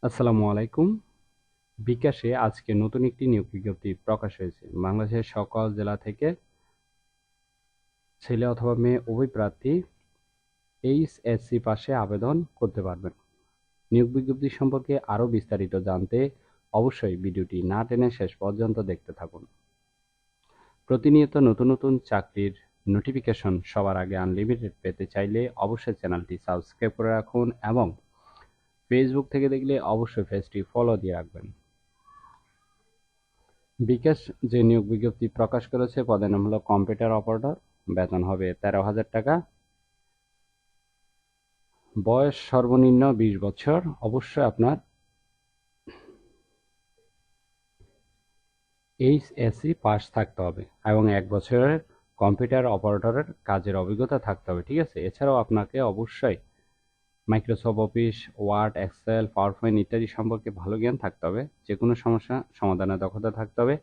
আসসালামু আলাইকুম। বিকাশে আজকে নতুন একটি নিয়োগ বিজ্ঞপ্তি প্রকাশ হয়েছে। বাংলাদেশের সকল জেলা থেকে ছেলে অথবা মেয়ে উভয় প্রার্থী এইচএসসি পাশে আবেদন করতে পারবেন। নিয়োগ বিজ্ঞপ্তি সম্পর্কে আরও বিস্তারিত জানতে অবশ্যই ভিডিওটি না টেনে শেষ পর্যন্ত দেখতে থাকুন। প্রতিনিয়ত নতুন নতুন চাকরির নোটিফিকেশন সবার আগে আনলিমিটেড পেতে চাইলে অবশ্যই চ্যানেলটি সাবস্ক্রাইব করে রাখুন এবং ফেসবুক থেকে দেখলে অবশ্যই পেজটি ফলো দিয়ে রাখবেন। বিকাশ যে নিয়োগ বিজ্ঞপ্তি প্রকাশ করেছে পদের নাম হলো কম্পিউটার অপারেটর। বেতন হবে 13,000 টাকা। বয়স সর্বনিম্ন 20 বছর। অবশ্যই আপনার এইচএসসি পাস থাকতে হবে এবং 1 বছরের কম্পিউটার অপারেটরের কাজের অভিজ্ঞতা থাকতে হবে, ঠিক আছে। এছাড়াও আপনাকে অবশ্যই Microsoft Office, Word, Excel, PowerPoint ইত্যাদি সম্পর্কে ভালো জ্ঞান থাকতে হবে। যে কোনো সমস্যা সমাধানের দক্ষতা থাকতে হবে।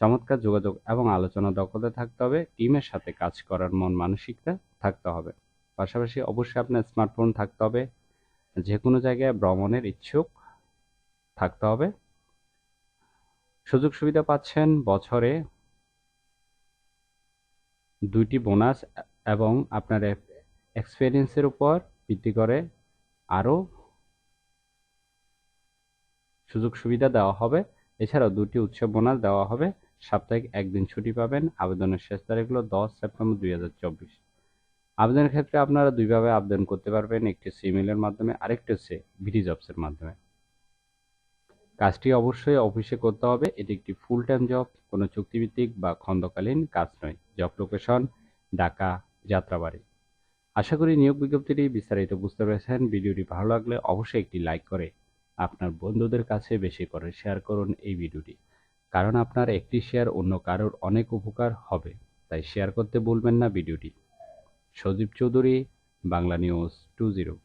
চমৎকার যোগাযোগ এবং আলোচনার দক্ষতা থাকতে হবে। টিমের সাথে কাজ করার মন মানসিকতা থাকতে হবে। পাশাপাশি অবশ্যই আপনার স্মার্টফোন থাকতে হবে। যে কোনো জায়গায় ভ্রমণের ইচ্ছুক থাকতে হবে। সুযোগ সুবিধা পাচ্ছেন বছরে 2টি বোনাস এবং আপনার এক্সপেরিয়েন্সের উপর ভিত্তি করে আরও সুযোগ সুবিধা দেওয়া হবে। এছাড়াও 2টি উৎসব বোনাস দেওয়া হবে। সাপ্তাহিক 1 দিন ছুটি পাবেন। আবেদনের শেষ তারিখ হলো 10 সেপ্টেম্বর 2024। আবেদনের ক্ষেত্রে আপনারা দুইভাবে আবেদন করতে পারবেন, একটি হচ্ছে ইমেলের মাধ্যমে, আরেকটি হচ্ছে বিডি জবসের মাধ্যমে। কাজটি অবশ্যই অফিসে করতে হবে। এটি একটি ফুল টাইম জব, কোনো চুক্তিভিত্তিক বা খণ্ডকালীন কাজ নয়। Job location Dhaka, Jatrabari. আশা করি নিয়োগ বিজ্ঞপ্তিটি বিস্তারিত বুঝতে পেরেছেন। ভিডিওটি ভালো লাগলে অবশ্যই একটি লাইক করে আপনার বন্ধুদের কাছে বেশি করে শেয়ার করুন এই ভিডিওটি, কারণ আপনার একটি শেয়ার অন্য কারোর অনেক উপকার হবে। তাই শেয়ার করতে ভুলবেন না ভিডিওটি। সজীব চৌধুরী, বাংলা নিউজ 20।